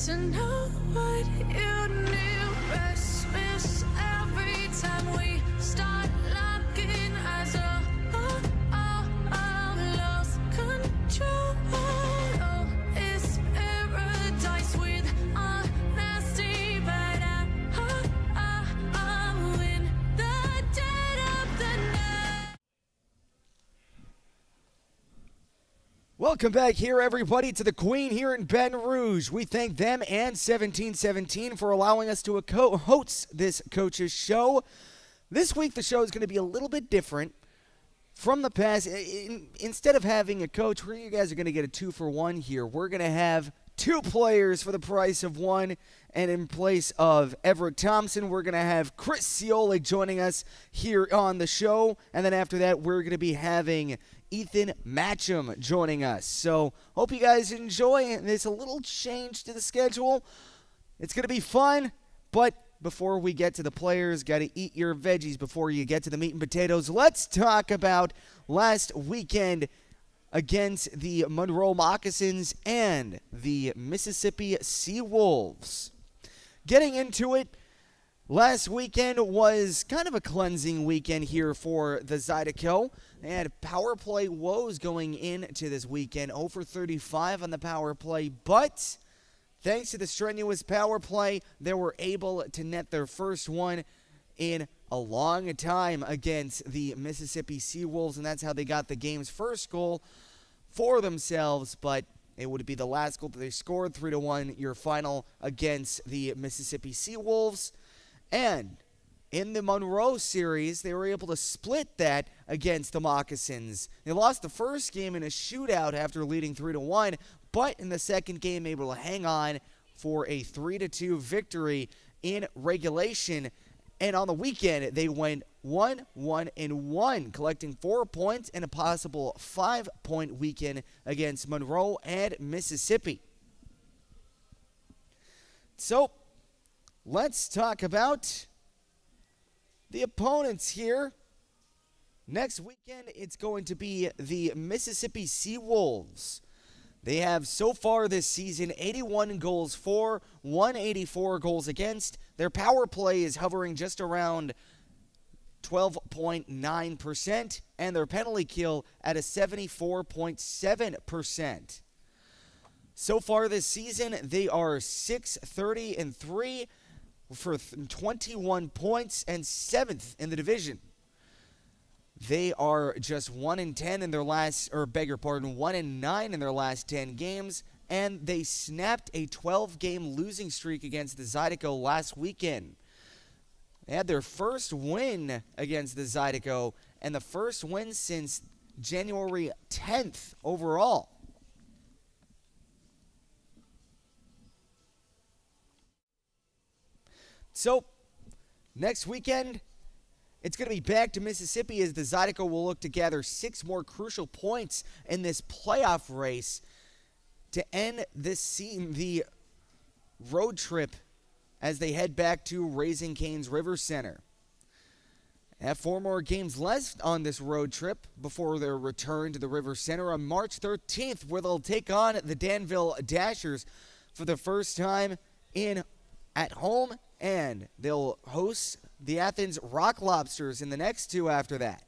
to know what you knew. Restless every time we start locking eyes. Lost control. Oh, it's paradise with honesty, but I'm in the dead of the night. Welcome back here, everybody, to the Queen here in Baton Rouge. We thank them and 1717 for allowing us to host this coach's show. This week, the show is going to be a little bit different from the past. Instead of having a coach, you guys are going to get a 2-for-1 here. We're going to have two players for the price of one. And in place of Everett Thompson, we're going to have Chris Ciolek joining us here on the show. And then after that, we're going to be having Ethan Matcham joining us. So hope you guys enjoy. There's a little change to the schedule. It's going to be fun, but before we get to the players, got to eat your veggies before you get to the meat and potatoes. Let's talk about last weekend against the Monroe Moccasins and the Mississippi Seawolves. Getting into it, last weekend was kind of a cleansing weekend here for the Zydeco. They had power play woes going into this weekend, 0 for 35 on the power play, but thanks to the strenuous power play, they were able to net their first one in a long time against the Mississippi Seawolves, and that's how they got the game's first goal for themselves, but it would be the last goal that they scored, 3-1, your final against the Mississippi Seawolves. And in the Monroe series, they were able to split that against the Moccasins. They lost the first game in a shootout after leading 3-1, but in the second game able to hang on for a 3-2 victory in regulation. And on the weekend, they went 1-1-1, collecting 4 points and a possible 5-point weekend against Monroe and Mississippi. So, let's talk about the opponents here. Next weekend, it's going to be the Mississippi Seawolves. They have so far this season 81 goals for, 184 goals against. Their power play is hovering just around 12.9%, and their penalty kill at a 74.7%. So far this season, they are 6-30-3 for 21 points and 7th in the division. They are just 1-10 in their last, 1-9 in their last 10 games, and they snapped a 12-game losing streak against the Zydeco last weekend. They had their first win against the Zydeco, and the first win since January 10th overall. So, next weekend, it's going to be back to Mississippi as the Zydeco will look to gather 6 more crucial points in this playoff race to end the road trip as they head back to Raising Cane's River Center. They have 4 more games left on this road trip before their return to the River Center on March 13th, where they'll take on the Danville Dashers for the first time at home, and they'll host the Athens Rock Lobsters in the next 2 after that.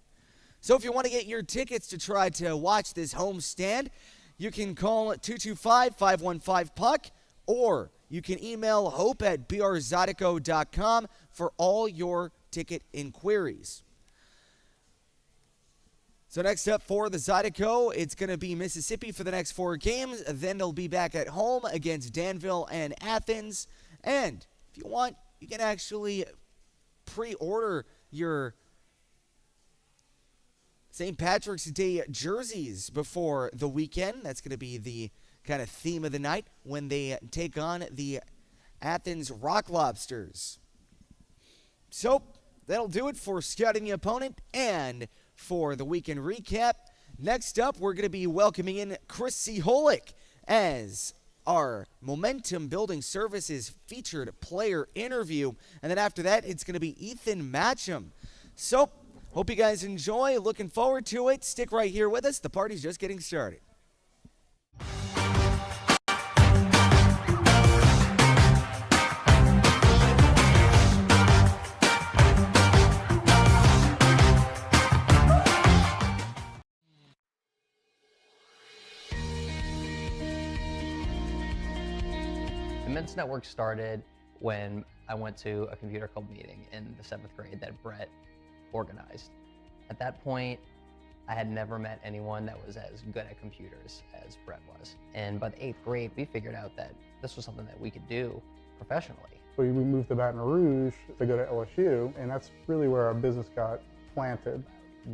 So if you want to get your tickets to try to watch this home stand, you can call 225-515-PUCK, or you can email hope@brzydeco.com for all your ticket inquiries. So next up for the Zydeco, it's going to be Mississippi for the next 4 games. Then they'll be back at home against Danville and Athens. And if you want, you can actually pre-order your St. Patrick's Day jerseys before the weekend. That's going to be the kind of theme of the night when they take on the Athens Rock Lobsters. So that'll do it for scouting the opponent and for the weekend recap. Next up, we're going to be welcoming in Chris Ciolek as our Momentum Building Services featured player interview. And then after that, it's going to be Ethan Matcham. So, hope you guys enjoy. Looking forward to it. Stick right here with us. The party's just getting started. Men's Network started when I went to a computer club meeting in the 7th grade that Brett organized. At that point, I had never met anyone that was as good at computers as Brett was. And by the 8th grade, we figured out that this was something that we could do professionally. So we moved to Baton Rouge to go to LSU, and that's really where our business got planted.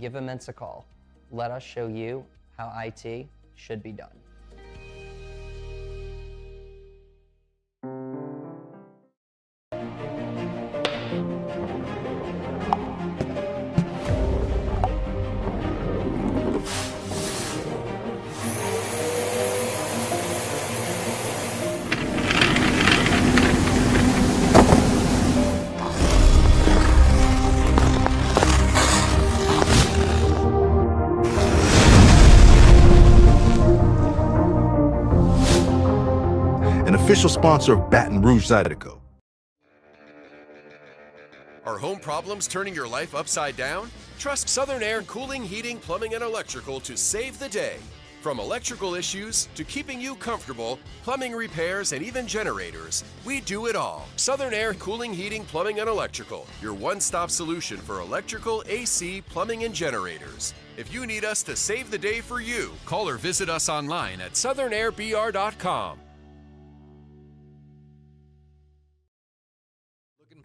Give Immense a call. Let us show you how IT should be done. Official sponsor of Baton Rouge Zydeco. Are home problems turning your life upside down? Trust Southern Air Cooling, Heating, Plumbing, and Electrical to save the day. From electrical issues to keeping you comfortable, plumbing repairs, and even generators, we do it all. Southern Air Cooling, Heating, Plumbing, and Electrical, your one-stop solution for electrical, AC, plumbing, and generators. If you need us to save the day for you, call or visit us online at southernnairbr.com.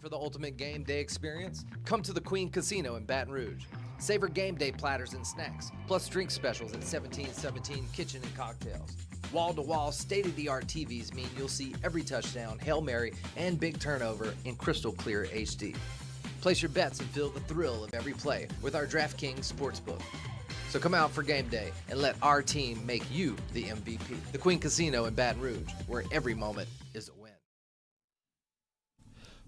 For the ultimate game day experience? Come to the Queen Casino in Baton Rouge. Savor game day platters and snacks, plus drink specials at 1717 Kitchen and Cocktails. Wall-to-wall, state-of-the-art TVs mean you'll see every touchdown, Hail Mary, and big turnover in crystal clear HD. Place your bets and feel the thrill of every play with our DraftKings Sportsbook. So come out for game day and let our team make you the MVP. The Queen Casino in Baton Rouge, where every moment is a win.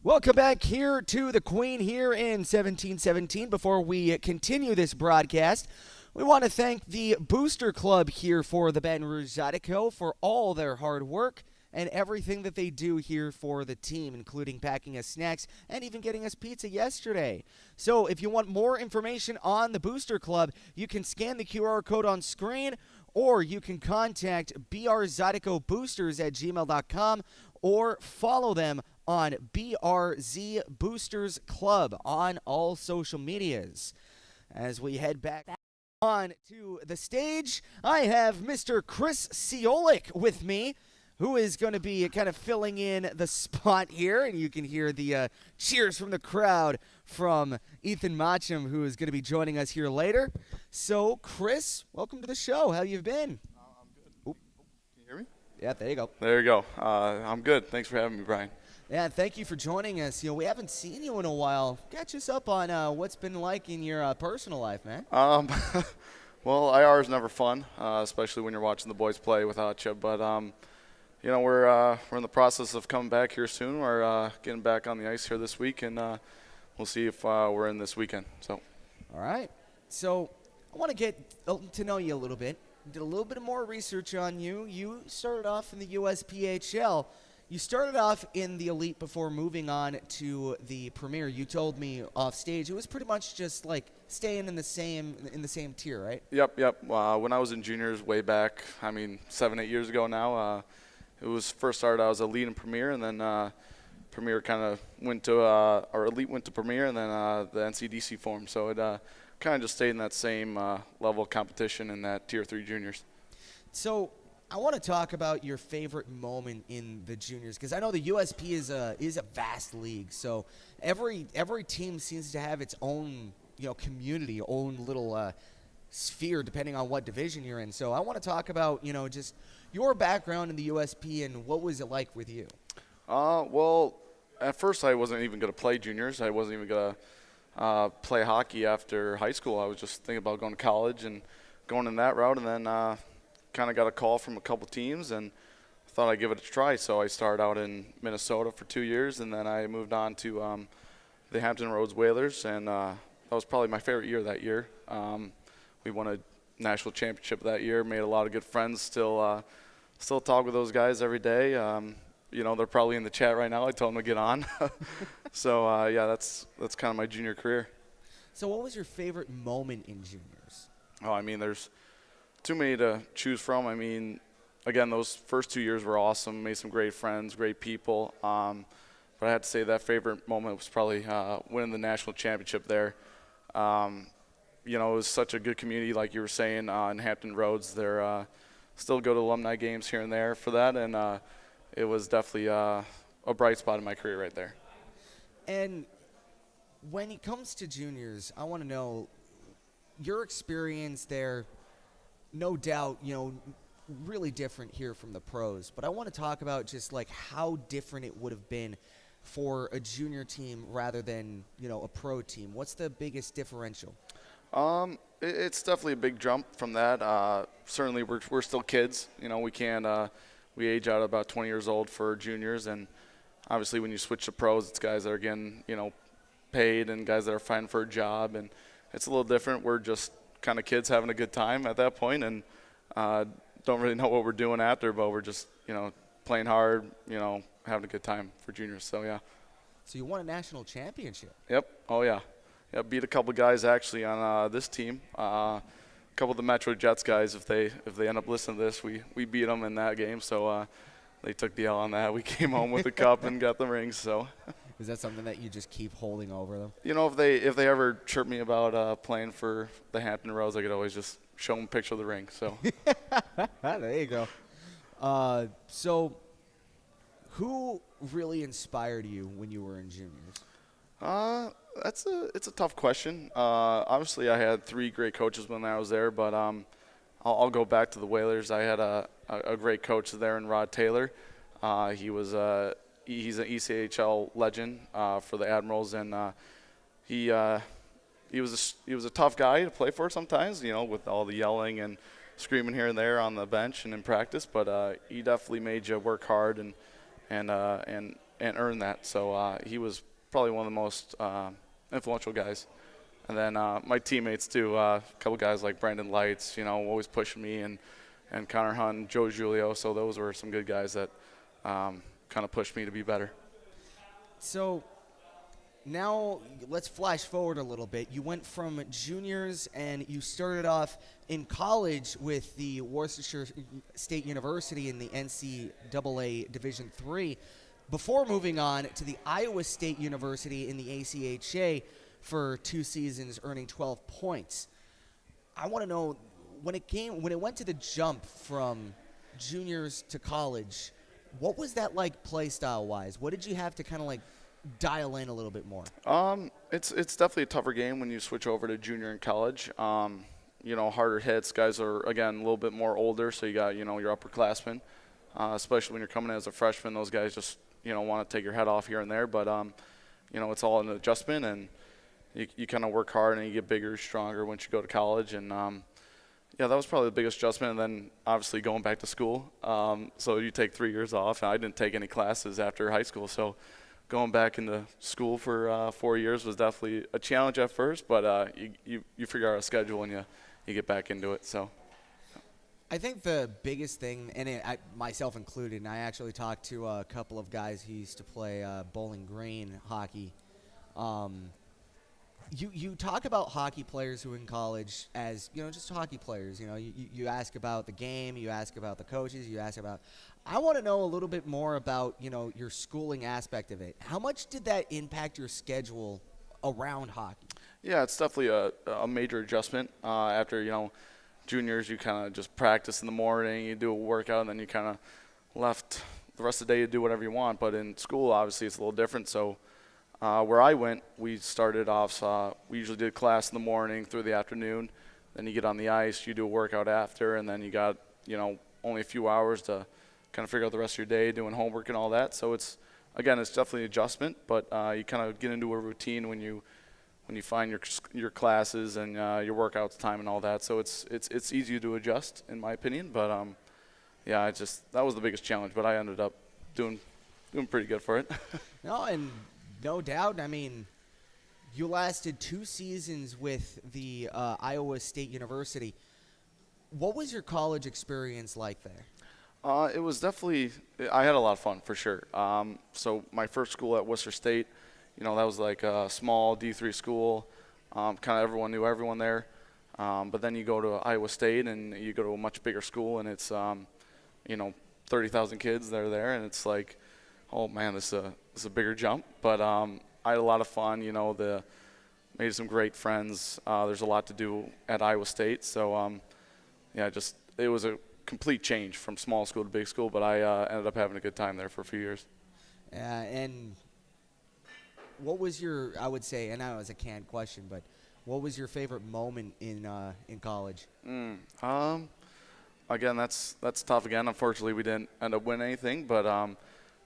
Welcome back here to the Queen here in 1717. Before we continue this broadcast, we want to thank the Booster Club here for the Baton Rouge Zydeco for all their hard work and everything that they do here for the team, including packing us snacks and even getting us pizza yesterday. So if you want more information on the Booster Club, you can scan the QR code on screen, or you can contact brzydecoboosters@gmail.com or follow them on BRZ Boosters Club on all social medias. As we head back on to the stage, I have Mr. Chris Ciolek with me, who is going to be kind of filling in the spot here, and you can hear the cheers from the crowd from Ethan Matcham, who is going to be joining us here later. So, Chris, welcome to the show. How you been? I'm good. Can you hear me? Yeah, there you go. There you go. I'm good. Thanks for having me, Brian. Yeah, thank you for joining us. We haven't seen you in a while. Catch us up on what's been like in your personal life, man. Well, IR is never fun, especially when you're watching the boys play without you. But we're in the process of coming back here soon. We're getting back on the ice here this week, and we'll see if we're in this weekend. So. All right. So I want to get to know you a little bit. Did a little bit more research on you. You started off in the USPHL. You started off in the elite before moving on to the premier. You told me off stage it was pretty much just like staying in the same tier, right? Yep. When I was in juniors way back, 7-8 years ago now, it was first started out as elite and premier, and then premier kind of went to our elite went to premier, and then the NCDC formed. So it kind of just stayed in that same level of competition in that tier 3 juniors. So I want to talk about your favorite moment in the juniors, because I know the USP is a vast league. So every team seems to have its own community, own little sphere, depending on what division you're in. So I want to talk about just your background in the USP and what was it like with you. Well, at first I wasn't even going to play juniors. I wasn't even going to play hockey after high school. I was just thinking about going to college and going in that route, and then kind of got a call from a couple teams and thought I'd give it a try. So I started out in Minnesota for 2 years, and then I moved on to the Hampton Roads Whalers, and that was probably my favorite year that year. We won a national championship that year, made a lot of good friends, still talk with those guys every day. They're probably in the chat right now. I told them to get on. So, yeah, that's kind of my junior career. So what was your favorite moment in juniors? There's too many to choose from. again, those first 2 years were awesome. Made some great friends, great people. But I had to say that favorite moment was probably winning the national championship there. You know, it was such a good community, like you were saying, in Hampton Roads. There still go to alumni games here and there for that, and it was definitely a bright spot in my career right there. And when it comes to juniors, I want to know your experience there. No doubt, you know, really different here from the pros. But I want to talk about just like how different it would have been for a junior team rather than, you know, a pro team. What's the biggest differential? It's definitely a big jump from that. Certainly, we're still kids. You know, we age out about 20 years old for juniors, and obviously when you switch to pros, it's guys that are getting, you know, paid and guys that are fighting for a job, and it's a little different. We're just kind of kids having a good time at that point, and don't really know what we're doing after, but we're just, you know, playing hard, you know, having a good time for juniors. So yeah. So you won a national championship. Yep. Oh yeah. Yeah. Beat a couple guys actually on this team. A couple of the Metro Jets guys. If they end up listening to this, we beat them in that game. So they took the L on that. We came home with the cup and got the rings. So. Is that something that you just keep holding over them? You know, if they ever chirp me about playing for the Hampton Roads, I could always just show them a picture of the ring. So. There you go. So, who really inspired you when you were in juniors? It's a tough question. Obviously, I had 3 great coaches when I was there, but I'll go back to the Whalers. I had a great coach there in Rod Taylor. He's an ECHL legend for the Admirals, and he was a tough guy to play for sometimes, you know, with all the yelling and screaming here and there on the bench and in practice. But he definitely made you work hard and earn that. So he was probably one of the most influential guys. And then my teammates too, a couple guys like Brandon Lights, you know, always pushing me, and Connor Hunt, and Joe Giulio. So those were some good guys that kind of pushed me to be better. So now let's flash forward a little bit. You went from juniors and you started off in college with the Worcestershire State University in the NCAA Division III before moving on to the Iowa State University in the ACHA for 2 seasons, earning 12 points. I want to know, when it went to the jump from juniors to college, what was that like play style wise? What did you have to kind of like dial in a little bit more? It's definitely a tougher game when you switch over to junior and college. You know, harder hits. Guys are, again, a little bit more older, so you got, you know, your upperclassmen. Especially when you're coming in as a freshman, those guys just, you know, want to take your head off here and there. But you know, it's all an adjustment, and you kind of work hard and you get bigger, stronger once you go to college. And yeah, that was probably the biggest adjustment. And then obviously going back to school. So you take 3 years off. I didn't take any classes after high school, so going back into school for 4 years was definitely a challenge at first. But you figure out a schedule and you get back into it. So. I think the biggest thing, and myself included, and I actually talked to a couple of guys who used to play Bowling Green hockey. You talk about hockey players who are in college as, you know, just hockey players. You know, you ask about the game, you ask about the coaches, you ask about. I want to know a little bit more about, you know, your schooling aspect of it. How much did that impact your schedule around hockey? Yeah, it's definitely a major adjustment after, you know, juniors. You kind of just practice in the morning, you do a workout, and then you kind of left the rest of the day to do whatever you want. But in school, obviously, it's a little different. So where I went, we started off, we usually did class in the morning through the afternoon. Then you get on the ice, you do a workout after, and then you got, you know, only a few hours to kind of figure out the rest of your day, doing homework and all that. So it's definitely an adjustment, but you kind of get into a routine when you find your classes and your workouts time and all that. So it's easy to adjust, in my opinion. But yeah, that was the biggest challenge. But I ended up doing pretty good for it. No, and no doubt. I mean, you lasted 2 seasons with the Iowa State University. What was your college experience like there? It was definitely, I had a lot of fun for sure. So my first school at Worcester State, you know, that was like a small D3 school. Kind of everyone knew everyone there. But then you go to Iowa State and you go to a much bigger school, and it's, 30,000 kids that are there, and it's like, oh man, this is a bigger jump. But I had a lot of fun. Made some great friends. There's a lot to do at Iowa State, so it was a complete change from small school to big school. But I ended up having a good time there for a few years. And what was your, I would say, and I know it's a canned question, but what was your favorite moment in college? Again, that's tough. Again, unfortunately, we didn't end up winning anything. But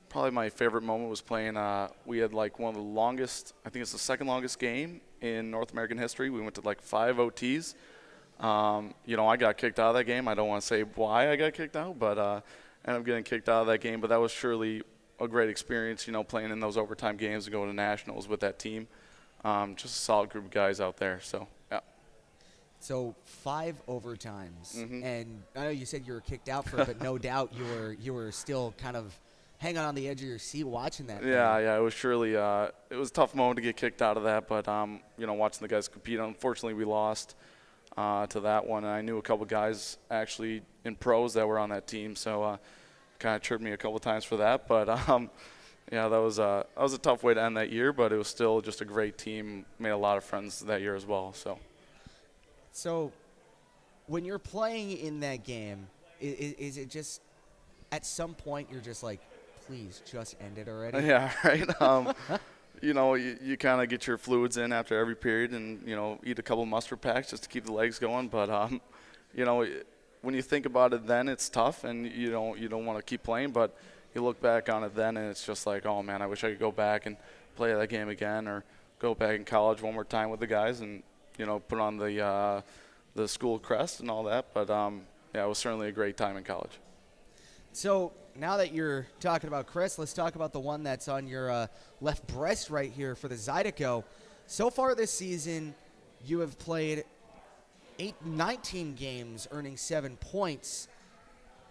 probably my favorite moment was playing. We had like one of the longest. I think it's the second longest game in North American history. We went to like 5 OTs. I got kicked out of that game. I don't want to say why I got kicked out, but ended up getting kicked out of that game. But that was surely a great experience. Playing in those overtime games and going to nationals with that team. Just a solid group of guys out there. So yeah. So 5 overtimes, and I know you said you were kicked out for it, but no doubt you were still kind of hanging on the edge of your seat watching that. Yeah, it was surely it was a tough moment to get kicked out of that, but watching the guys compete. Unfortunately, we lost to that one, and I knew a couple guys actually in pros that were on that team, so kind of tripped me a couple times for that. But that was a tough way to end that year, but it was still just a great team. Made a lot of friends that year as well. So when you're playing in that game, is it just at some point you're just like, please just end it already? Yeah, right. You kind of get your fluids in after every period and, eat a couple mustard packs just to keep the legs going. But, when you think about it then, it's tough and you don't want to keep playing. But you look back on it then and it's just like, oh, man, I wish I could go back and play that game again or go back in college one more time with the guys and, put on the school crest and all that. But, it was certainly a great time in college. So now that you're talking about Chris, let's talk about the one that's on your left breast right here for the Zydeco. So far this season, you have played 19 games, earning 7 points.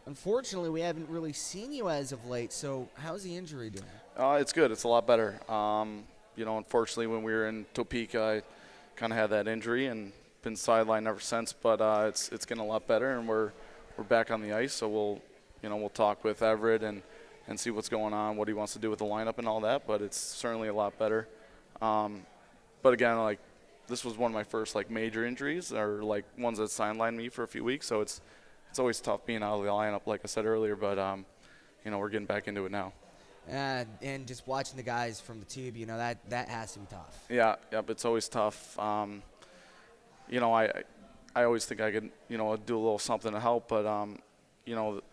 Unfortunately, we haven't really seen you as of late, so how's the injury doing? It's good. It's a lot better. Unfortunately, when we were in Topeka, I kind of had that injury and been sidelined ever since, but it's getting a lot better, and we're back on the ice, so we'll talk with Everett and see what's going on, what he wants to do with the lineup and all that, but it's certainly a lot better. But again, this was one of my first major injuries or ones that sidelined me for a few weeks, so it's always tough being out of the lineup, like I said earlier, but we're getting back into it now. And just watching the guys from the tube, that has to be tough. Yeah, it's always tough. I always think I could, do a little something to help, but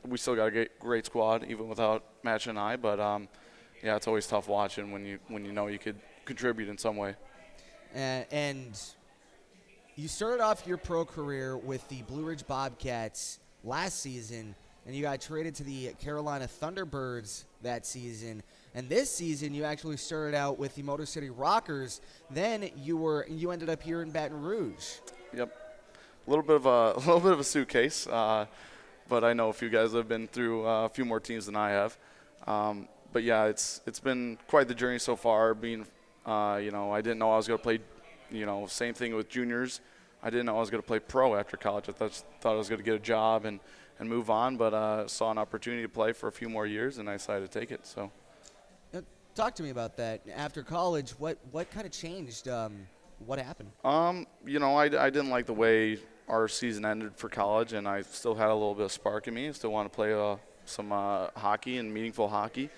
we still got a great squad, even without Match and I. But it's always tough watching when you could contribute in some way. And you started off your pro career with the Blue Ridge Bobcats last season, and you got traded to the Carolina Thunderbirds that season. And this season, you actually started out with the Motor City Rockers. Then you ended up here in Baton Rouge. Yep, a little bit of a suitcase. But I know a few guys have been through a few more teams than I have. But yeah, it's been quite the journey so far. Being, I didn't know I was going to play, same thing with juniors. I didn't know I was going to play pro after college. I thought I was going to get a job and move on, but saw an opportunity to play for a few more years, and I decided to take it. So, talk to me about that. After college, what kind of changed? What happened? I didn't like the way our season ended for college, and I still had a little bit of spark in me. I still want to play some hockey and meaningful hockey.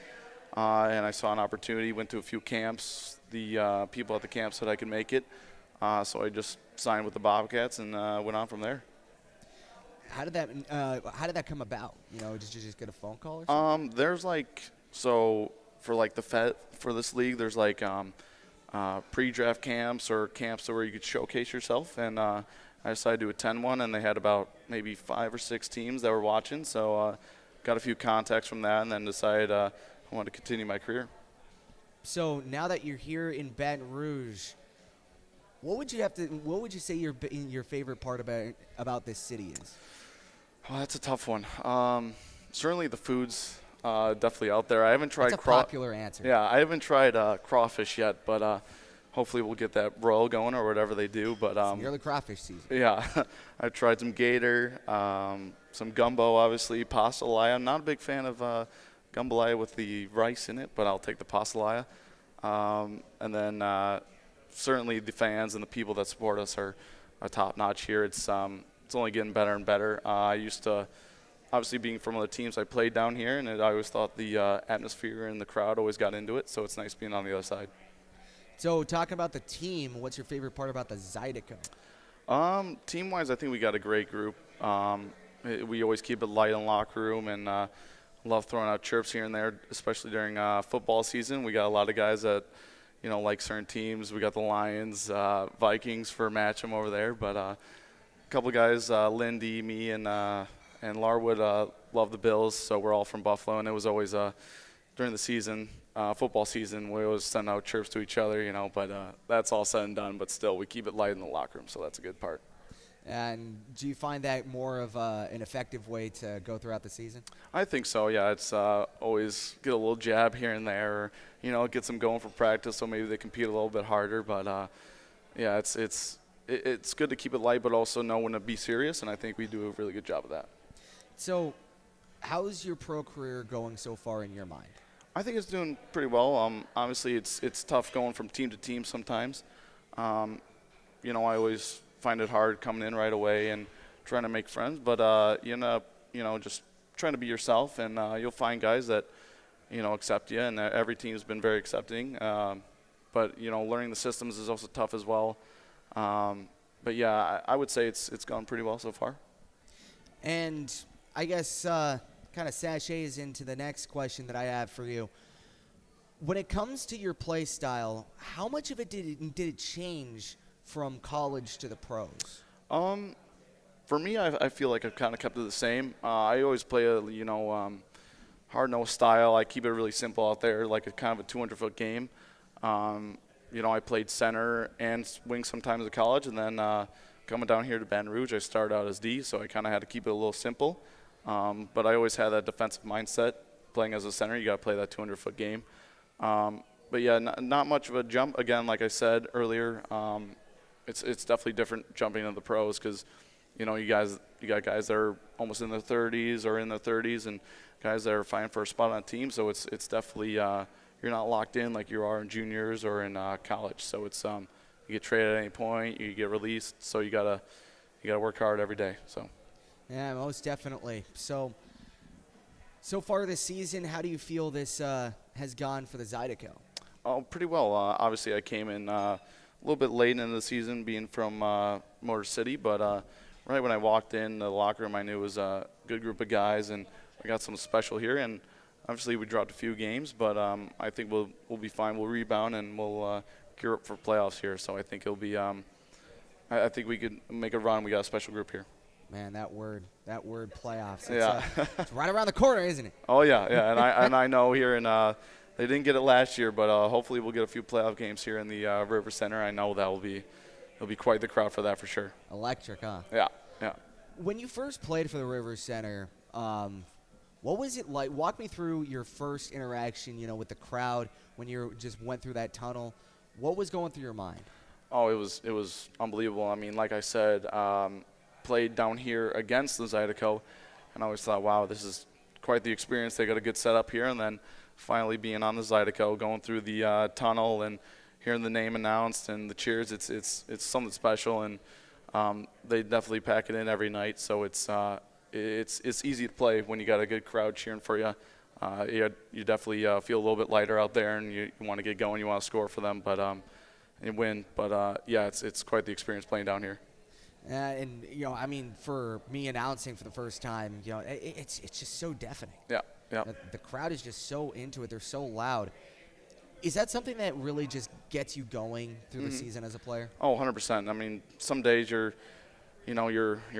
And I saw an opportunity, went to a few camps. The people at the camp said I could make it. So I just signed with the Bobcats and went on from there. How did that come about? Did you just get a phone call or something? There's for this league, there's pre-draft camps or camps where you could showcase yourself, and I decided to attend one, and they had about maybe 5 or 6 teams that were watching, so got a few contacts from that, and then decided I wanted to continue my career. So now that you're here in Baton Rouge, what would you say your favorite part about this city is? Well, that's a tough one. Certainly the food's definitely out there. I haven't tried. That's a popular answer. Yeah, I haven't tried crawfish yet, but hopefully we'll get that broil going or whatever they do. But it's nearly crawfish season. Yeah, I've tried some gator. some gumbo, obviously, pastalaya. I'm not a big fan of jambalaya with the rice in it, but I'll take the pastalaya. And then certainly the fans and the people that support us are top notch here. It's only getting better and better. I used to, obviously being from other teams, I played down here, and I always thought the atmosphere and the crowd always got into it. So it's nice being on the other side. So talking about the team, what's your favorite part about the Zydeco? Team-wise, I think we got a great group. We always keep it light in the locker room, and love throwing out chirps here and there, especially during football season. We got a lot of guys that, like certain teams. We got the Lions, Vikings for Matcham over there, but a couple of guys, Lindy, me, and Larwood love the Bills, so we're all from Buffalo, and it was always during the season, football season, we always send out chirps to each other, but that's all said and done, but still, we keep it light in the locker room, so that's a good part. And do you find that more of an effective way to go throughout the season? I think so, yeah. It's always get a little jab here and there, or, get them going for practice so maybe they compete a little bit harder. But, yeah, it's good to keep it light but also know when to be serious, and I think we do a really good job of that. So how's your pro career going so far in your mind? I think it's doing pretty well. Obviously, it's tough going from team to team sometimes. I always find it hard coming in right away and trying to make friends, but just trying to be yourself, and you'll find guys that accept you, and every team's been very accepting, but learning the systems is also tough as well, but yeah, I would say it's gone pretty well so far. And I guess kind of sachets into the next question that I have for you. When it comes to your play style, how much of it did it change from college to the pros? For me, I feel like I've kind of kept it the same. I always play a hard-nosed style. I keep it really simple out there, like a kind of a 200-foot game. I played center and wing sometimes at college, and then coming down here to Baton Rouge, I started out as D, so I kind of had to keep it a little simple. But I always had that defensive mindset. Playing as a center, you got to play that 200-foot game. But yeah, not much of a jump. Again, like I said earlier, it's definitely different jumping into the pros because, you got guys that are almost in their 30s or in their 30s, and guys that are fighting for a spot on a team. So it's definitely you're not locked in like you are in juniors or in college. So it's you get traded at any point, you get released. So you gotta work hard every day. So. Yeah, most definitely. So far this season, how do you feel this has gone for the Zydeco? Oh, pretty well. Obviously, I came in a little bit late into the season, being from Motor City, but right when I walked in the locker room, I knew it was a good group of guys, and I got something special here. And obviously, we dropped a few games, but I think we'll be fine. We'll rebound, and we'll gear up for playoffs here. So I think it'll be. I think we could make a run. We got a special group here. Man, that word playoffs. It's right around the corner, isn't it? Oh yeah, and I know here in they didn't get it last year, but hopefully we'll get a few playoff games here in the River Center. I know it'll be quite the crowd for that for sure. Electric, huh? Yeah. When you first played for the River Center, what was it like? Walk me through your first interaction, with the crowd when you just went through that tunnel. What was going through your mind? Oh, it was unbelievable. I mean, like I said, played down here against the Zydeco, and I always thought, wow, this is quite the experience. They got a good setup here, and then finally being on the Zydeco, going through the tunnel and hearing the name announced and the cheers, it's something special, and they definitely pack it in every night. So it's easy to play when you got a good crowd cheering for you. You definitely feel a little bit lighter out there, and you want to get going, you want to score for them, but and win. But yeah, it's quite the experience playing down here. And I mean, for me announcing for the first time, it's just so deafening. Yeah. The crowd is just so into it. They're so loud. Is that something that really just gets you going through the season as a player? Oh, 100%. I mean, some days your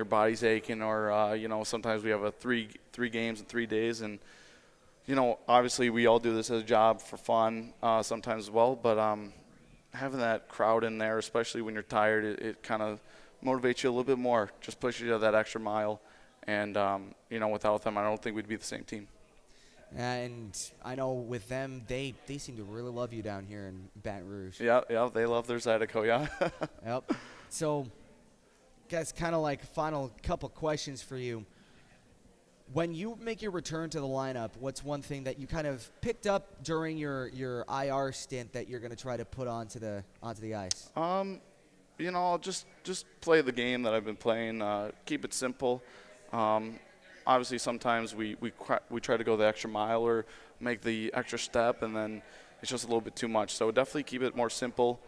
body's aching, or sometimes we have a three games in 3 days, and obviously we all do this as a job for fun sometimes as well. But having that crowd in there, especially when you're tired, it kind of motivates you a little bit more, just pushes you that extra mile. And, without them, I don't think we'd be the same team. And I know with them, they seem to really love you down here in Baton Rouge. Yeah, they love their Zydeco, yeah. Yep. So, guys, kind of like final couple questions for you. When you make your return to the lineup, what's one thing that you kind of picked up during your IR stint that you're going to try to put onto the ice? You know, I'll just play the game that I've been playing. Keep it simple. Obviously, sometimes we try to go the extra mile or make the extra step, and then it's just a little bit too much. So definitely keep it more simple.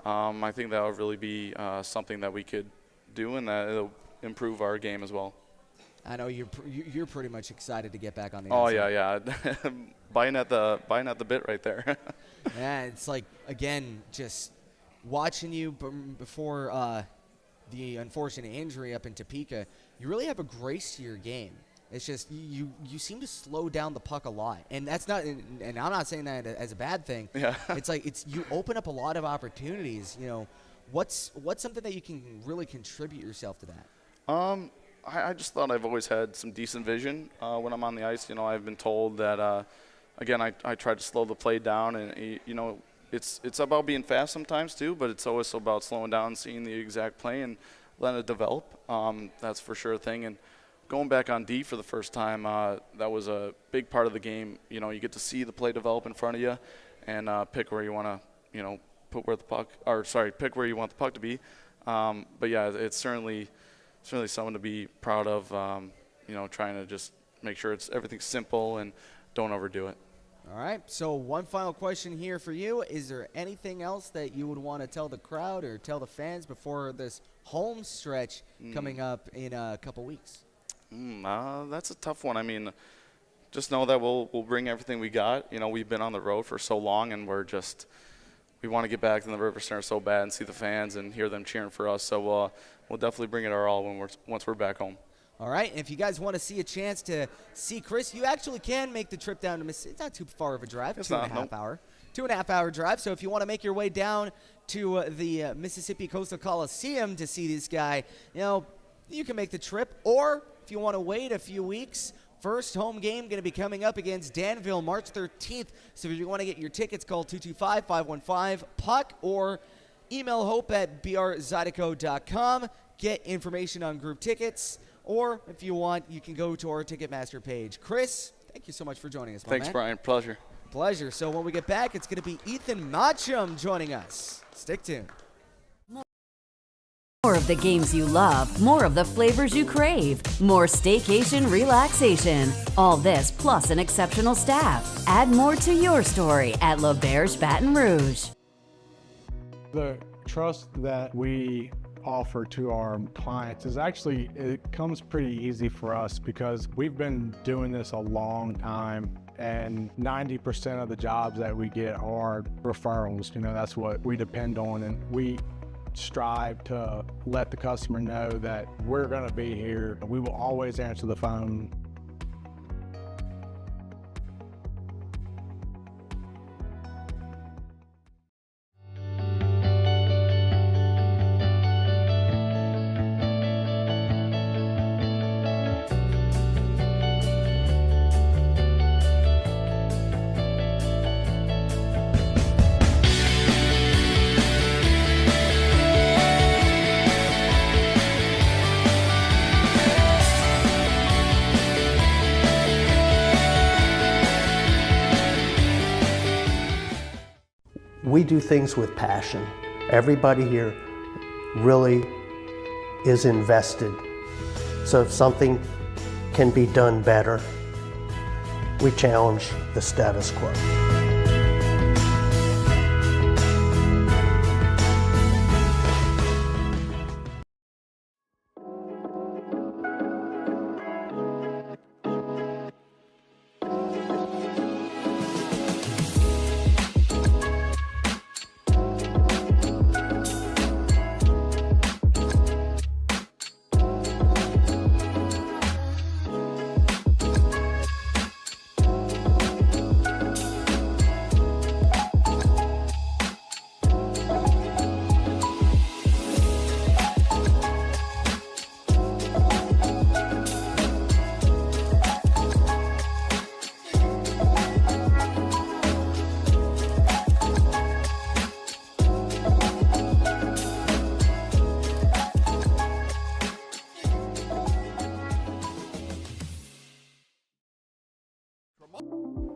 I think that would really be something that we could do, and that it'll improve our game as well. I know you're pretty much excited to get back on the Oh ice. yeah. biting at the bit right there. Yeah, it's like, again, just watching you before the unfortunate injury up in Topeka, you really have a grace to your game. It's just you seem to slow down the puck a lot, and that's not. And I'm not saying that as a bad thing. Yeah. It's like you open up a lot of opportunities. You know, what's something that you can really contribute yourself to that? I just thought I've always had some decent vision when I'm on the ice. You know, I've been told that, again, I try to slow the play down, and, you know, it's about being fast sometimes too, but it's always about slowing down, seeing the exact play, and letting it develop. That's for sure a thing. And going back on D for the first time, that was a big part of the game. You know, you get to see the play develop in front of you and pick where you want to, you know, pick where you want the puck to be. But, yeah, it's certainly something to be proud of, you know, trying to just make sure everything's simple and don't overdo it. All right, so one final question here for you. Is there anything else that you would want to tell the crowd or tell the fans before this home stretch coming up in a couple weeks? That's a tough one. I mean, just know that we'll bring everything we got. You know, we've been on the road for so long, and we want to get back to the River Center so bad and see the fans and hear them cheering for us. So we'll definitely bring it our all once we're back home. All right, and if you guys want to see a chance to see Chris, you actually can make the trip down to Mississippi. It's not too far of a drive, It's 2.5 not, hour. 2.5 hour drive. So if you want to make your way down to the Mississippi Coastal Coliseum to see this guy, you know, you can make the trip. Or if you want to wait a few weeks, first home game going to be coming up against Danville March 13th. So if you want to get your tickets, call 225-515-PUCK or email hope@brzydeco.com. Get information on group tickets. Or if you want, you can go to our Ticketmaster page. Chris, thank you so much for joining us, my Thanks, man. Brian. Pleasure. Pleasure. So when we get back, it's going to be Ethan Matcham joining us. Stick tuned. More of the games you love, more of the flavors you crave, more staycation relaxation. All this plus an exceptional staff. Add more to your story at L'Auberge Baton Rouge. The trust that we offer to our clients it comes pretty easy for us because we've been doing this a long time, and 90% of the jobs that we get are referrals. You know, that's what we depend on, and we strive to let the customer know that we're going to be here. We will always answer the phone. We do things with passion. Everybody here really is invested. So if something can be done better, we challenge the status quo.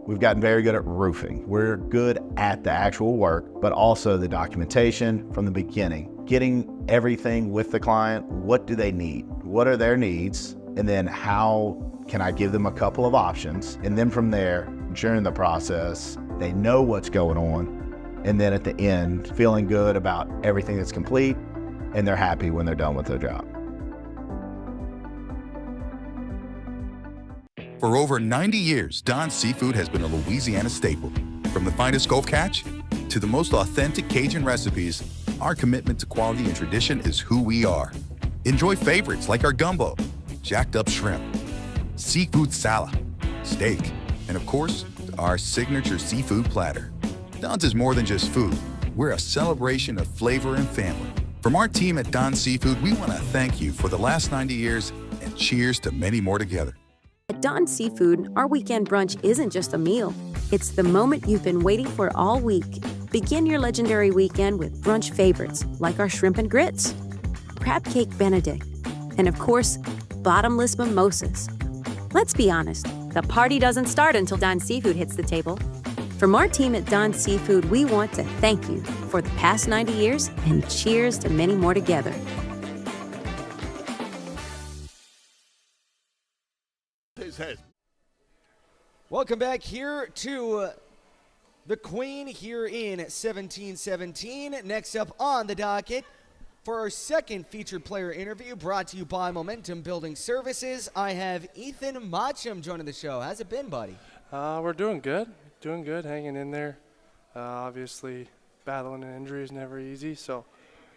We've gotten very good at roofing. We're good at the actual work, but also the documentation from the beginning, getting everything with the client. What do they need? What are their needs? And then how can I give them a couple of options? And then from there, during the process, they know what's going on. And then at the end, feeling good about everything that's complete, and they're happy when they're done with their job. For over 90 years, Don's Seafood has been a Louisiana staple. From the finest Gulf catch to the most authentic Cajun recipes, our commitment to quality and tradition is who we are. Enjoy favorites like our gumbo, jacked up shrimp, seafood salad, steak, and of course, our signature seafood platter. Don's is more than just food. We're a celebration of flavor and family. From our team at Don's Seafood, we want to thank you for the last 90 years and cheers to many more together. At Don's Seafood, our weekend brunch isn't just a meal. It's the moment you've been waiting for all week. Begin your legendary weekend with brunch favorites like our shrimp and grits, crab cake benedict, and of course, bottomless mimosas. Let's be honest, the party doesn't start until Don's Seafood hits the table. From our team at Don's Seafood, we want to thank you for the past 90 years and cheers to many more together. Welcome back here to the Queen here in 1717. Next up on the docket for our second featured player interview brought to you by Momentum Building Services, I have Ethan Matcham joining the show. How's it been, buddy? We're doing good, hanging in there. Obviously, battling an injury is never easy, so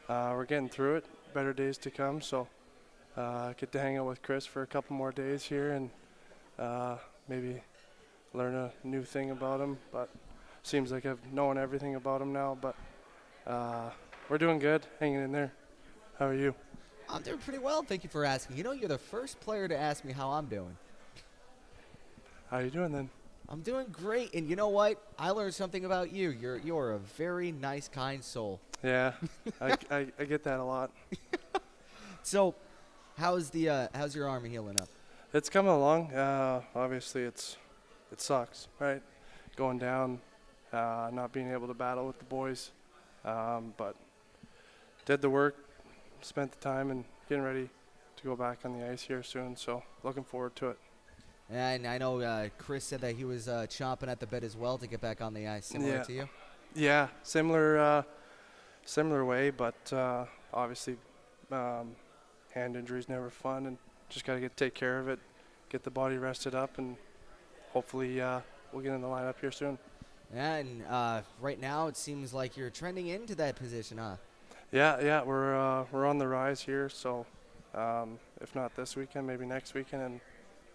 we're getting through it. Better days to come, so get to hang out with Chris for a couple more days here and maybe learn a new thing about him, but seems like I've known everything about him now, but we're doing good, hanging in there. How are you? I'm doing pretty well, thank you for asking. You know, you're the first player to ask me how I'm doing. How are you doing then? I'm doing great, and you know what? I learned something about you. You're a very nice, kind soul. Yeah, I get that a lot. So, how's your arm healing up? It's coming along. Obviously, it sucks, right? Going down, not being able to battle with the boys, but did the work, spent the time, and getting ready to go back on the ice here soon. So looking forward to it. And I know Chris said that he was chomping at the bit as well to get back on the ice. Similar to you? Yeah, similar way, but obviously hand injury is never fun, and just got to take care of it, get the body rested up, and hopefully we'll get in the lineup here soon. Yeah, and right now it seems like you're trending into that position, huh? Yeah, we're on the rise here, so if not this weekend, maybe next weekend, and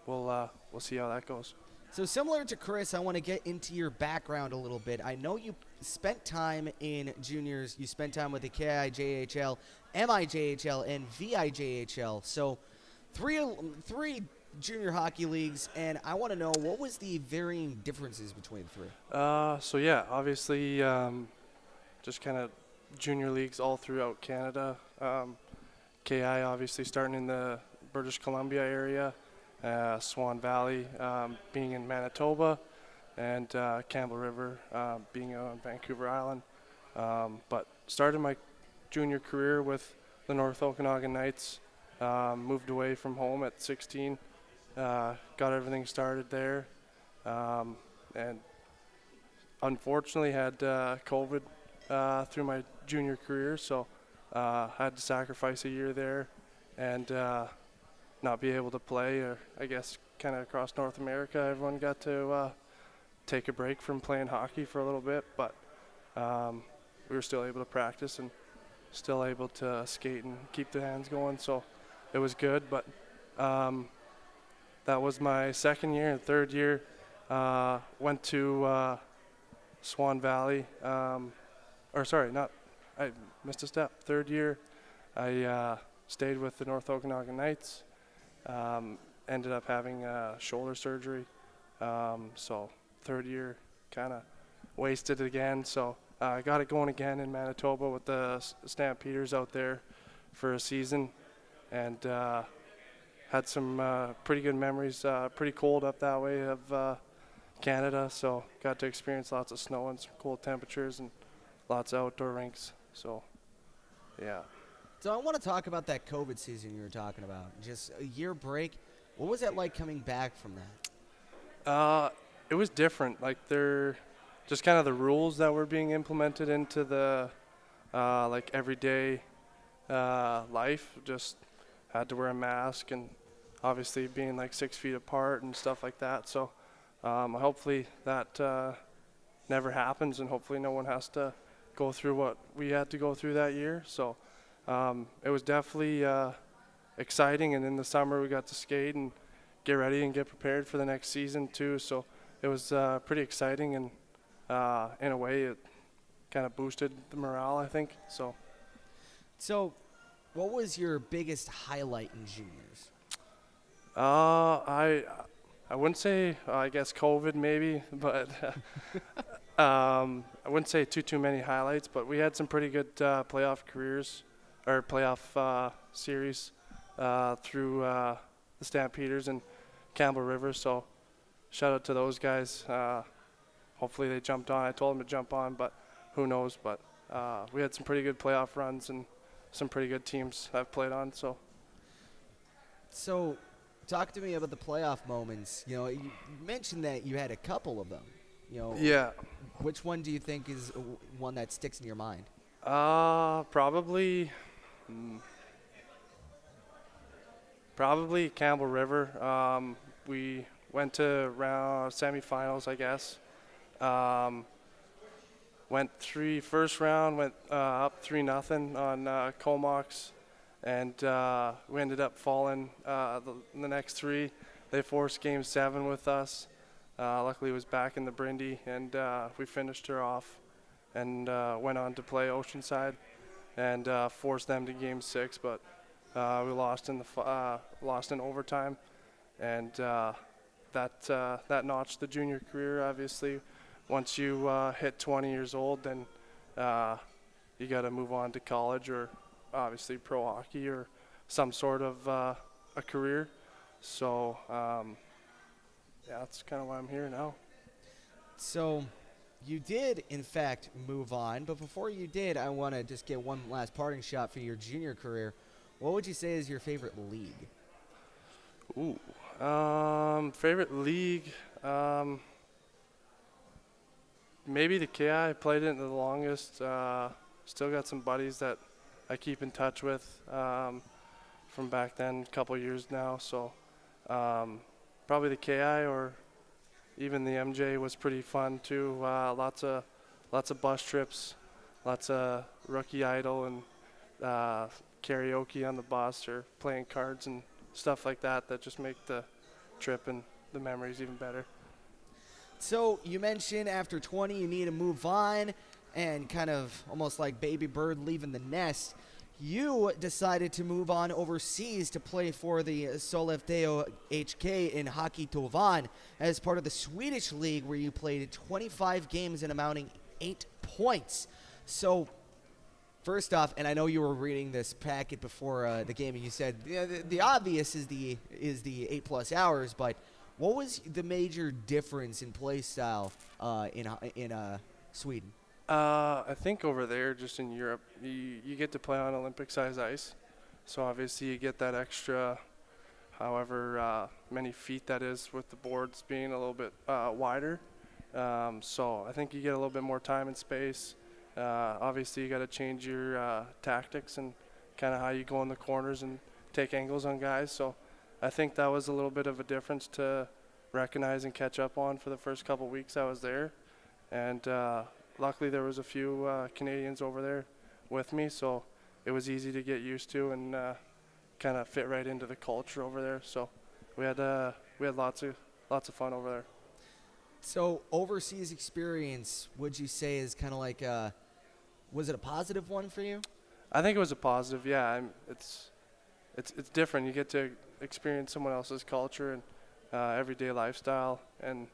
we'll see how that goes. So similar to Chris, I want to get into your background a little bit. I know you spent time in juniors. You spent time with the KIJHL, MIJHL, and VIJHL. So three junior hockey leagues, and I want to know, what was the varying differences between the three? So yeah, obviously just kind of junior leagues all throughout Canada. KI obviously starting in the British Columbia area, Swan Valley being in Manitoba, and Campbell River being on Vancouver Island. But started my junior career with the North Okanagan Knights, moved away from home at 16, got everything started there, and unfortunately had COVID through my junior career, so had to sacrifice a year there and not be able to play, or I guess kind of across North America everyone got to take a break from playing hockey for a little bit, but we were still able to practice and still able to skate and keep the hands going, so it was good. But that was my second year. And third year went to Swan Valley, I missed a step. Third year I stayed with the North Okanagan Knights, ended up having shoulder surgery, so third year kind of wasted again, so I got it going again in Manitoba with the Stampeders out there for a season, and had some pretty good memories, pretty cold up that way, of Canada, so got to experience lots of snow and some cold temperatures and lots of outdoor rinks. So, yeah. So I want to talk about that COVID season you were talking about. Just a year break. What was that like coming back from that? It was different. Like they're just kind of the rules that were being implemented into the like everyday life. Just had to wear a mask and obviously being like 6 feet apart and stuff like that. So hopefully that never happens, and hopefully no one has to go through what we had to go through that year. So it was definitely exciting, and in the summer we got to skate and get ready and get prepared for the next season too. So it was pretty exciting, and in a way it kind of boosted the morale, I think. So what was your biggest highlight in juniors? I wouldn't say, I guess COVID maybe, but I wouldn't say too many highlights, but we had some pretty good playoff careers, or playoff series through the Stampeders and Campbell River, so shout out to those guys. Hopefully they jumped on. I told them to jump on, but who knows. But we had some pretty good playoff runs and some pretty good teams I've played on. So talk to me about the playoff moments. You know, you mentioned that you had a couple of them. You know, yeah. Which one do you think is one that sticks in your mind? Probably Campbell River. We went to round semifinals, I guess. First round went up 3-0 on Comox, and we ended up falling the next three. They forced Game 7 with us. Luckily, it was back in the Brindy, and we finished her off and went on to play Oceanside and forced them to Game 6, but we lost in overtime, and that notched the junior career. Obviously, once you hit 20 years old, then you got to move on to college, or obviously pro hockey, or some sort of a career. So yeah, that's kind of why I'm here now. So you did, in fact, move on, but before you did, I want to just get one last parting shot for your junior career. What would you say is your favorite league? Ooh, favorite league, maybe the KI. I played it the longest. Still got some buddies that I keep in touch with from back then, a couple years now. So probably the KI, or even the MJ was pretty fun too. Lots of bus trips, lots of rookie idol and karaoke on the bus, or playing cards and stuff like that just make the trip and the memories even better. So you mentioned after 20 you need to move on, and kind of almost like baby bird leaving the nest. You decided to move on overseas to play for the Sollefteå HK in Hockey Tovan as part of the Swedish league, where you played 25 games and amounting 8 points. So first off, and I know you were reading this packet before the game, and you said the obvious is the 8+ hours, but what was the major difference in play style in Sweden? I think over there, just in Europe, you get to play on Olympic-size ice. So obviously you get that extra, however many feet that is, with the boards being a little bit wider. So I think you get a little bit more time and space. Obviously you got to change your tactics and kind of how you go in the corners and take angles on guys. So I think that was a little bit of a difference to recognize and catch up on for the first couple weeks I was there. And luckily there was a few Canadians over there with me, so it was easy to get used to and kind of fit right into the culture over there. So we had lots of fun over there. So overseas experience, would you say is kind of like was it a positive one for you? I think it was a positive. Yeah, it's different. You get to experience someone else's culture and everyday lifestyle, and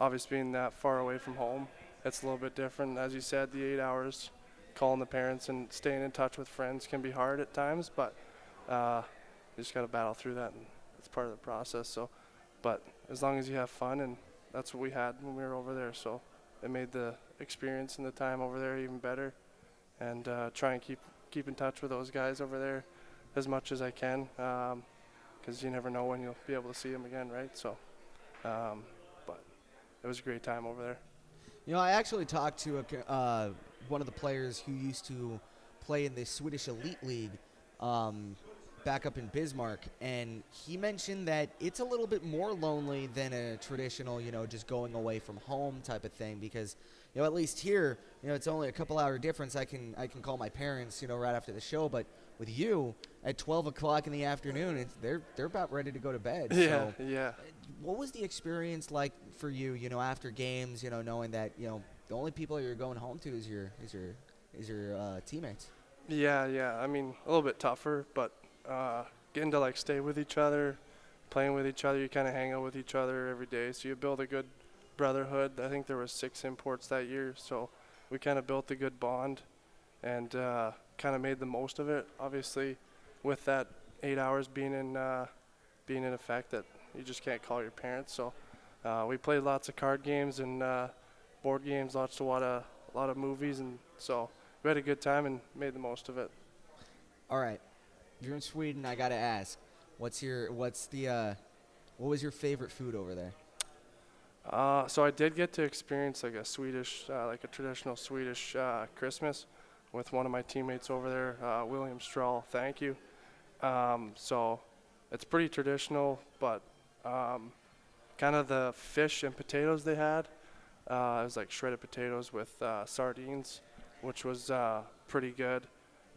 obviously being that far away from home, it's a little bit different. As you said, the 8 hours, calling the parents and staying in touch with friends can be hard at times, but you just got to battle through that, and it's part of the process. So, but as long as you have fun and that's what we had when we were over there. So it made the experience and the time over there even better. And try and keep in touch with those guys over there as much as I can, because you never know when you'll be able to see them again, right? So, but it was a great time over there. You know, I actually talked to one of the players who used to play in the Swedish Elite League back up in Bismarck, and he mentioned that it's a little bit more lonely than a traditional, just going away from home type of thing, because, at least here, it's only a couple hour difference. I can call my parents, right after the show, but with you at 12 o'clock in the afternoon, they're about ready to go to bed. Yeah, so, yeah. What was the experience like for you, after games, knowing that, the only people you're going home to is your teammates? Yeah. I mean, a little bit tougher, but getting to stay with each other, playing with each other, you kind of hang out with each other every day, so you build a good brotherhood. I think there was 6 imports that year, so we kind of built a good bond and kind of made the most of it. Obviously, with that 8 hours being in effect, that you just can't call your parents. So we played lots of card games and board games, watched a lot of movies, and so we had a good time and made the most of it. All right, if you're in Sweden, I gotta ask, what was your favorite food over there? So I did get to experience a Swedish, a traditional Swedish Christmas with one of my teammates over there, William Strahl. Thank you. So it's pretty traditional, but kind of the fish and potatoes they had. It was shredded potatoes with sardines, which was pretty good.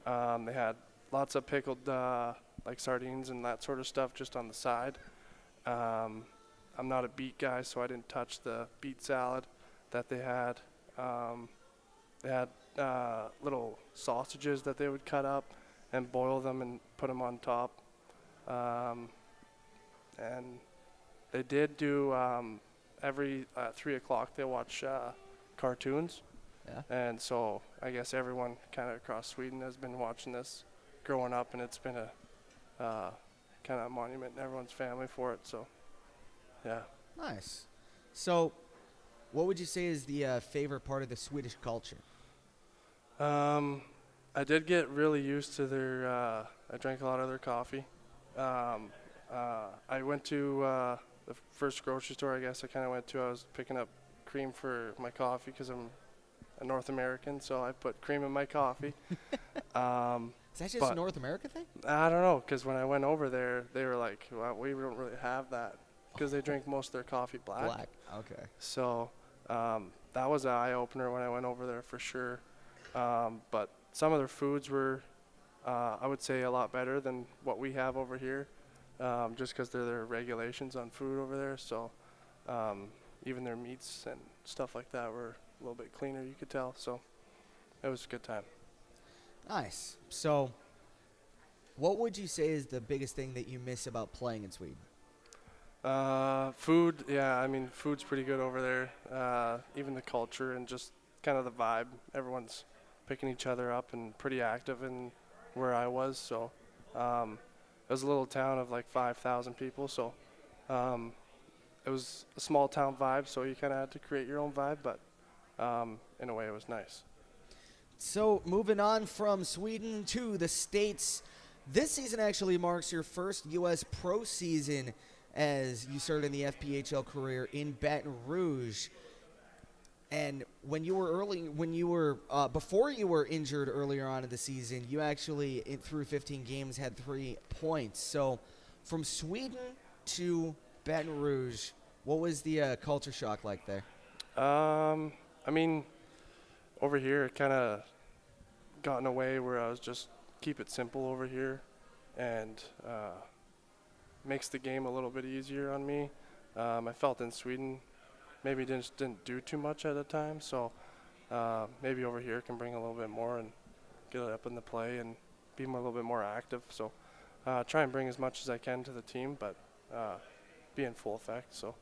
They had lots of pickled sardines and that sort of stuff just on the side. I'm not a beet guy, so I didn't touch the beet salad that they had. They had little sausages that they would cut up and boil them and put them on top. And they did do every 3 o'clock they watch cartoons. Yeah. And so I guess everyone kind of across Sweden has been watching this growing up, and it's been a kind of monument in everyone's family for it. So, yeah. Nice. So, what would you say is the favorite part of the Swedish culture? I did get really used to their. I drank a lot of their coffee. I went to the first grocery store I guess I kind of went to. I was picking up cream for my coffee because I'm a North American, so I put cream in my coffee. Is that just a North America thing? I don't know, because when I went over there, they were like, well, we don't really have that, because they drink most of their coffee black. Black, okay. So that was an eye-opener when I went over there for sure. But some of their foods were, I would say, a lot better than what we have over here, just because there are regulations on food over there. So even their meats and stuff like that were a little bit cleaner, you could tell. So it was a good time. Nice. So what would you say is the biggest thing that you miss about playing in Sweden? Food, yeah, I mean, food's pretty good over there. Even the culture and just kind of the vibe. Everyone's picking each other up and pretty active in where I was. So it was a little town of 5,000 people. So it was a small town vibe, so you kind of had to create your own vibe, but in a way it was nice. So moving on from Sweden to the States, this season actually marks your first U.S. pro season as you started in the FPHL career in Baton Rouge. And when you were before you were injured earlier on in the season, you actually through 15 games had 3 points. So from Sweden to Baton Rouge, what was the culture shock like there? I mean, over here, it kind of got in a way where I was just keep it simple over here, and makes the game a little bit easier on me. I felt in Sweden maybe didn't do too much at a time, so maybe over here can bring a little bit more and get it up in the play and be a little bit more active. So try and bring as much as I can to the team, but be in full effect. So.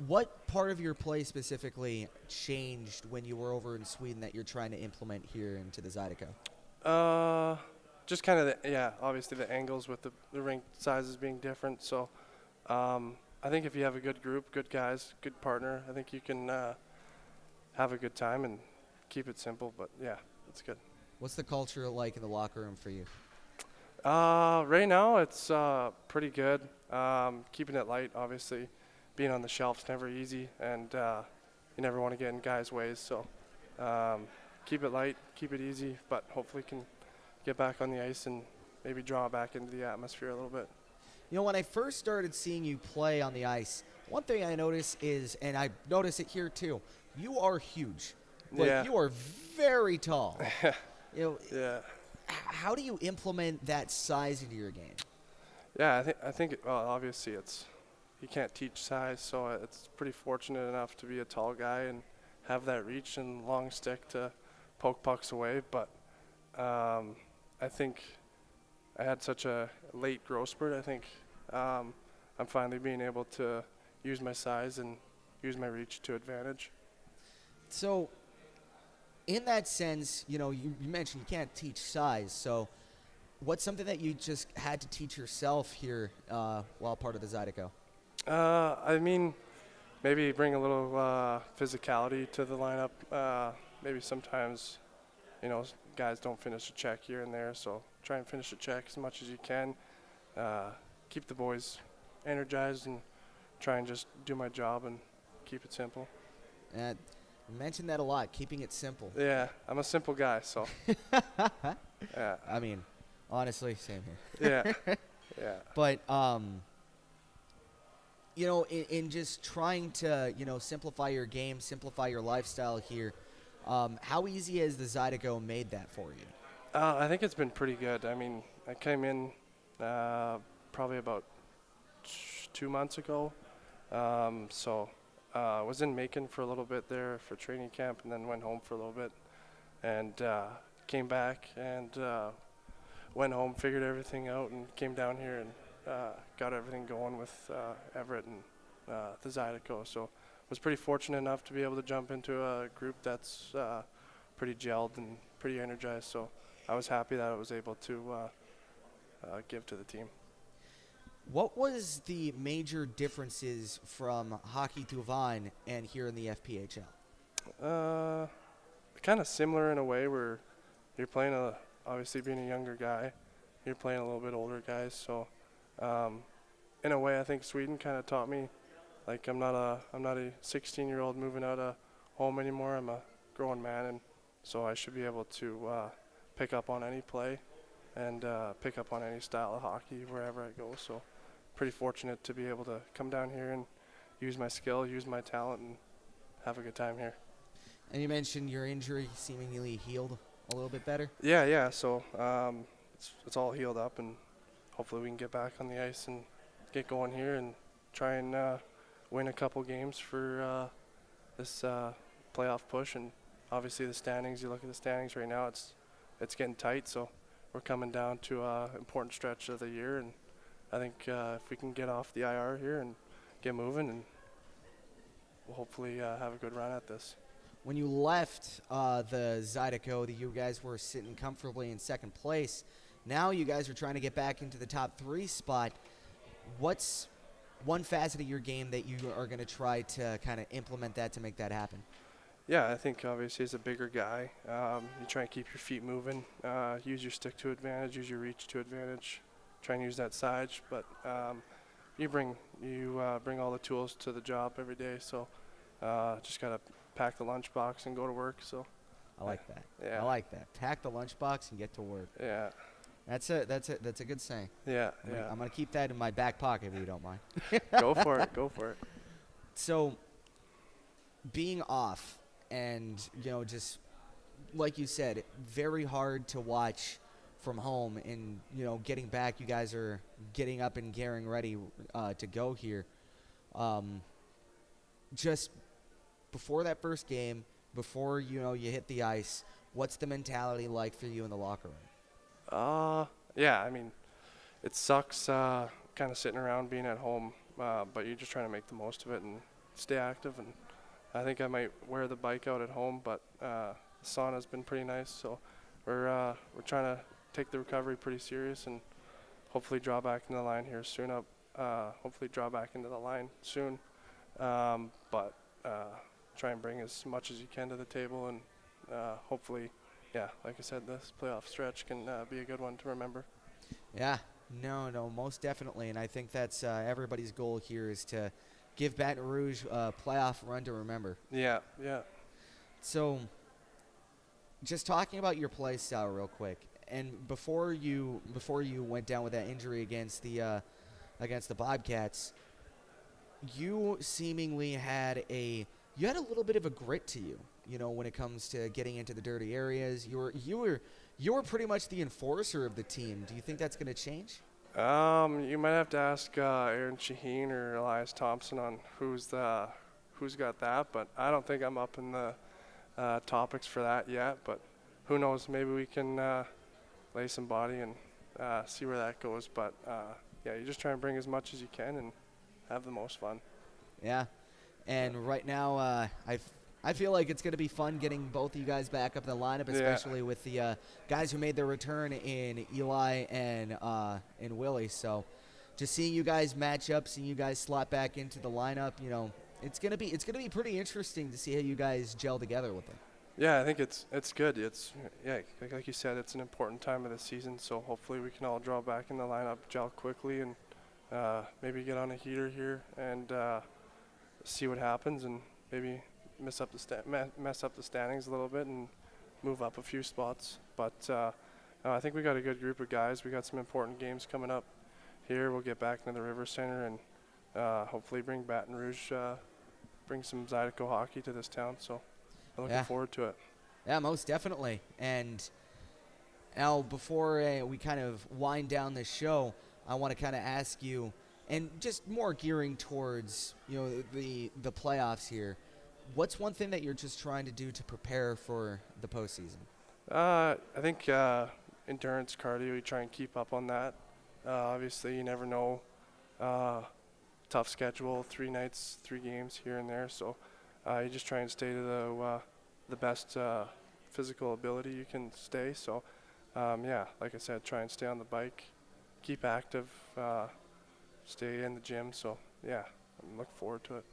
What part of your play specifically changed when you were over in Sweden that you're trying to implement here into the Zydeco? Just kind of, obviously the angles with the rink sizes being different. So I think if you have a good group, good guys, good partner, I think you can have a good time and keep it simple. But yeah, it's good. What's the culture like in the locker room for you? Right now, it's pretty good. Keeping it light, obviously. Being on the shelf's never easy, and you never want to get in guys' ways. So keep it light, keep it easy, but hopefully can get back on the ice and maybe draw back into the atmosphere a little bit. You know, when I first started seeing you play on the ice, one thing I noticed is, and I notice it here too, you are huge. But Yeah. you are very tall. You know, Yeah. how do you implement that size into your game? Yeah, I think well, obviously you can't teach size, so it's pretty fortunate enough to be a tall guy and have that reach and long stick to poke pucks away. But I think I had such a late growth spurt. I think I'm finally being able to use my size and use my reach to advantage. So, in that sense, you know, you mentioned you can't teach size. So, what's something that you just had to teach yourself here while part of the Zydeco? I mean, maybe bring a little physicality to the lineup. Maybe sometimes, you know, guys don't finish a check here and there, so try and finish a check as much as you can. Keep the boys energized and try and just do my job and keep it simple. And you mentioned that a lot, keeping it simple. Yeah, I'm a simple guy, so. Yeah. I mean, honestly, same here. Yeah. Yeah. But, you know, in just trying to, you know, simplify your game, simplify your lifestyle here, how easy has the Zydeco made that for you? I think it's been pretty good. I mean, I came in probably about 2 months ago. So I was in Macon for a little bit there for training camp and then went home for a little bit and came back and went home, figured everything out, and came down here and got everything going with Everett and the Zydeco. So was pretty fortunate enough to be able to jump into a group that's pretty gelled and pretty energized. So I was happy that I was able to give to the team. What was the major differences from Hockey Tuvan and here in the FPHL? Kind of similar in a way where you're playing obviously being a younger guy, you're playing a little bit older guys. So in a way, I think Sweden kind of taught me, like I'm not a 16-year-old moving out of home anymore. I'm a grown man, and so I should be able to pick up on any play and pick up on any style of hockey wherever I go. So pretty fortunate to be able to come down here and use my skill, use my talent, and have a good time here. And you mentioned your injury seemingly healed a little bit better? Yeah. So it's all healed up, and hopefully we can get back on the ice and get going here and try and win a couple games for this playoff push. And obviously the standings, you look at the standings right now, it's getting tight, so we're coming down to an important stretch of the year, and I think if we can get off the IR here and get moving, and we'll hopefully have a good run at this. When you left the Zydeco, you guys were sitting comfortably in second place. Now you guys are trying to get back into the top 3 spot. What's one facet of your game that you are going to try to kind of implement that to make that happen? Yeah, I think obviously as a bigger guy, you try and keep your feet moving, use your stick to advantage, use your reach to advantage, try and use that size. But you bring all the tools to the job every day, so just gotta pack the lunchbox and go to work. So I like that. Yeah. I like that. Pack the lunchbox and get to work. Yeah. That's a good saying. Yeah. I'm gonna keep that in my back pocket if you don't mind. Go for it. Go for it. So, being off, and you know, just like you said, very hard to watch from home, and you know, getting back, you guys are getting up and getting ready to go here. Just before that first game, before you hit the ice, what's the mentality like for you in the locker room? Yeah, I mean, it sucks kind of sitting around being at home, but you're just trying to make the most of it and stay active. And I think I might wear the bike out at home, but the sauna's been pretty nice, so we're trying to take the recovery pretty serious and hopefully draw back in the line here soon. hopefully draw back into the line soon. But try and bring as much as you can to the table, and hopefully, like I said, this playoff stretch can be a good one to remember. Yeah, no, most definitely. And I think that's everybody's goal here is to give Baton Rouge a playoff run to remember. Yeah. So just talking about your play style real quick, and before you went down with that injury against the Bobcats, you seemingly had a little bit of a grit to you, when it comes to getting into the dirty areas. You were pretty much the enforcer of the team. Do you think that's going to change? You might have to ask Aaron Shaheen or Elias Thompson on who's got that, but I don't think I'm up in the topics for that yet. But who knows? Maybe we can lay some body and see where that goes. But you just try and bring as much as you can and have the most fun. Yeah, and right now I feel like it's going to be fun getting both of you guys back up in the lineup, especially with the guys who made their return in Eli and Willie. So just seeing you guys match up, seeing you guys slot back into the lineup, it's gonna be pretty interesting to see how you guys gel together with them. Yeah, I think it's good. It's like you said, it's an important time of the season. So hopefully we can all draw back in the lineup, gel quickly, and maybe get on a heater here and see what happens, and maybe mess up the standings a little bit and move up a few spots. But I think we got a good group of guys. We got some important games coming up here. We'll get back into the River Center and hopefully bring Baton Rouge, bring some Zydeco hockey to this town. So I'm looking forward to it. Yeah, most definitely. And now before we kind of wind down this show, I want to kind of ask you, and just more gearing towards the playoffs here, what's one thing that you're just trying to do to prepare for the postseason? I think endurance, cardio, you try and keep up on that. Obviously, you never know. Tough schedule, 3 nights, 3 games here and there. So you just try and stay to the best physical ability you can stay. So, like I said, try and stay on the bike, keep active, stay in the gym. So, I'm looking forward to it.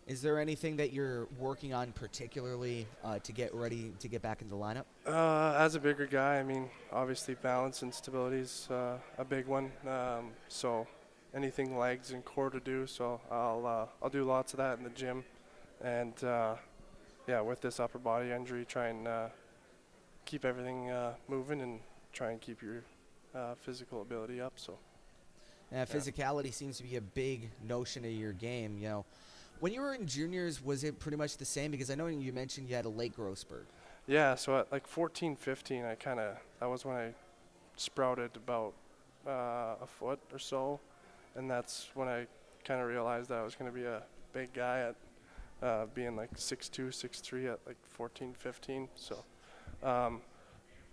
Is there anything that you're working on particularly to get ready to get back into the lineup? As a bigger guy, I mean, obviously balance and stability is a big one. So anything legs and core to do. So I'll do lots of that in the gym, and with this upper body injury, try and keep everything moving and try and keep your physical ability up. So. Physicality seems to be a big notion of your game. When you were in juniors, was it pretty much the same? Because I know you mentioned you had a late growth spurt. Yeah, so at like 14, 15, that was when I sprouted about a foot or so, and that's when I kind of realized that I was going to be a big guy at being like 6'2", 6'3" at like 14, 15. So, and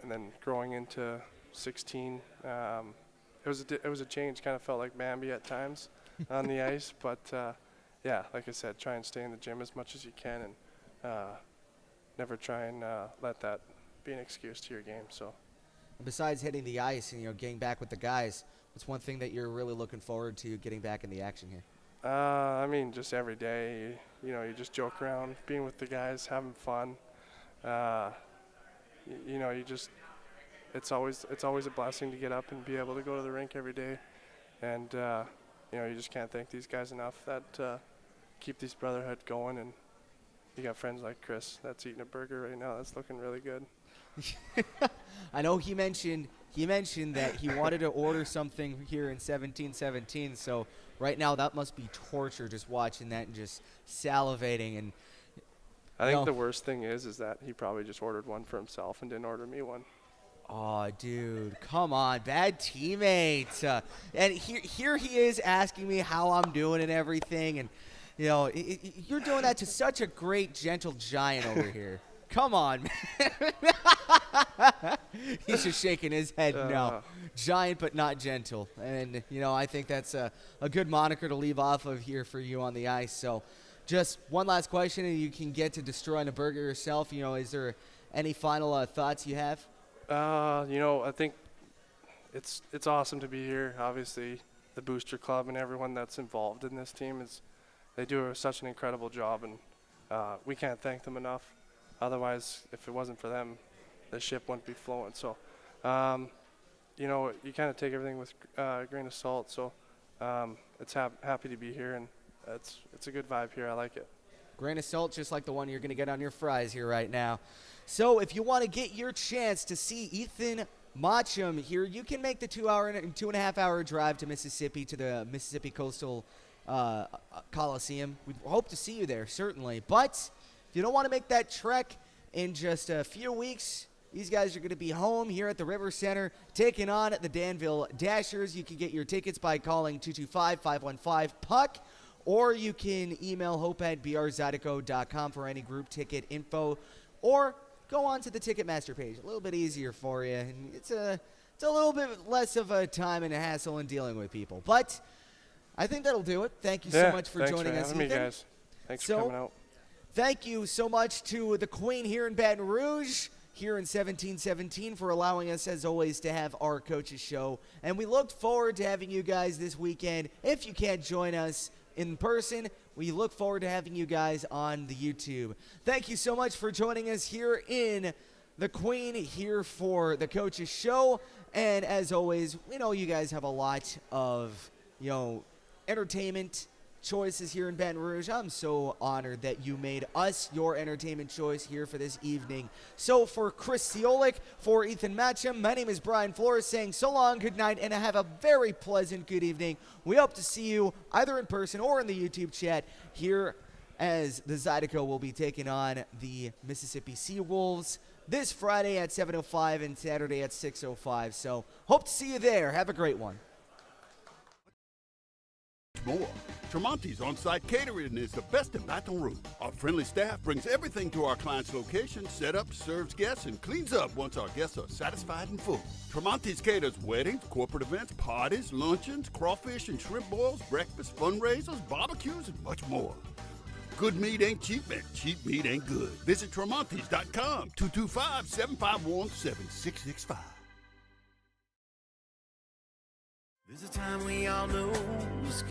then growing into 16, it was a change. Kind of felt like Bambi at times on the ice, but. Like I said, try and stay in the gym as much as you can, and never try and let that be an excuse to your game. So, besides hitting the ice and getting back with the guys, what's one thing that you're really looking forward to getting back in the action here? I mean, just every day, you just joke around, being with the guys, having fun. It's always a blessing to get up and be able to go to the rink every day, and you just can't thank these guys enough that keep this brotherhood going. And you got friends like Chris that's eating a burger right now. That's looking really good. I know he mentioned that he wanted to order something here in 1717. So right now that must be torture, just watching that and just salivating. And I think the worst thing is that he probably just ordered one for himself and didn't order me one. Oh, dude, come on, bad teammate. And here he is asking me how I'm doing and everything, and you're doing that to such a great, gentle giant over here. Come on, man. He's just shaking his head no. Giant but not gentle. And, I think that's a good moniker to leave off of here for you on the ice. So just one last question, and you can get to destroying a burger yourself. Is there any final thoughts you have? I think it's awesome to be here. Obviously, the booster club and everyone that's involved in this team. They do such an incredible job, and we can't thank them enough. Otherwise, if it wasn't for them, the ship wouldn't be flowing. So, you know, you kind of take everything with a grain of salt. So, it's happy to be here, and it's a good vibe here. I like it. Grain of salt, just like the one you're going to get on your fries here right now. So if you want to get your chance to see Ethan Matcham here, you can make the 2.5 hour drive to Mississippi, to the Mississippi Coastal Coliseum. We hope to see you there, certainly. But if you don't want to make that trek in just a few weeks, these guys are going to be home here at the River Center taking on the Danville Dashers. You can get your tickets by calling 225-515-PUCK, or you can email hope@brzydeco.com for any group ticket info, or go on to the Ticketmaster page. A little bit easier for you, and it's a little bit less of a time and a hassle in dealing with people. But I think that'll do it. Thank you so much for joining us, Ethan. Me, guys. Thanks for coming out. Thank you so much to the Queen here in Baton Rouge, here in 1717, for allowing us, as always, to have our coaches show. And we look forward to having you guys this weekend. If you can't join us in person, we look forward to having you guys on the YouTube. Thank you so much for joining us here in the Queen, here for the coaches show. And as always, we know you guys have a lot of, you know, entertainment choices here in Baton Rouge. I'm so honored that you made us your entertainment choice here for this evening. So for Chris Ciolek, for Ethan Matcham, my name is Brian Flores, saying so long, good night, and have a very pleasant good evening. We hope to see you either in person or in the YouTube chat here, as the Zydeco will be taking on the Mississippi Seawolves this Friday at 7:05 and Saturday at 6:05. So hope to see you there. Have a great one. More. Tremonti's on-site catering is the best in Baton Rouge. Our friendly staff brings everything to our client's location, set up, serves guests, and cleans up once our guests are satisfied and full. Tremonti's caters weddings, corporate events, parties, luncheons, crawfish and shrimp boils, breakfast, fundraisers, barbecues, and much more. Good meat ain't cheap, and cheap meat ain't good. Visit Tremonti's.com, 225-751-7665. There's a time we all know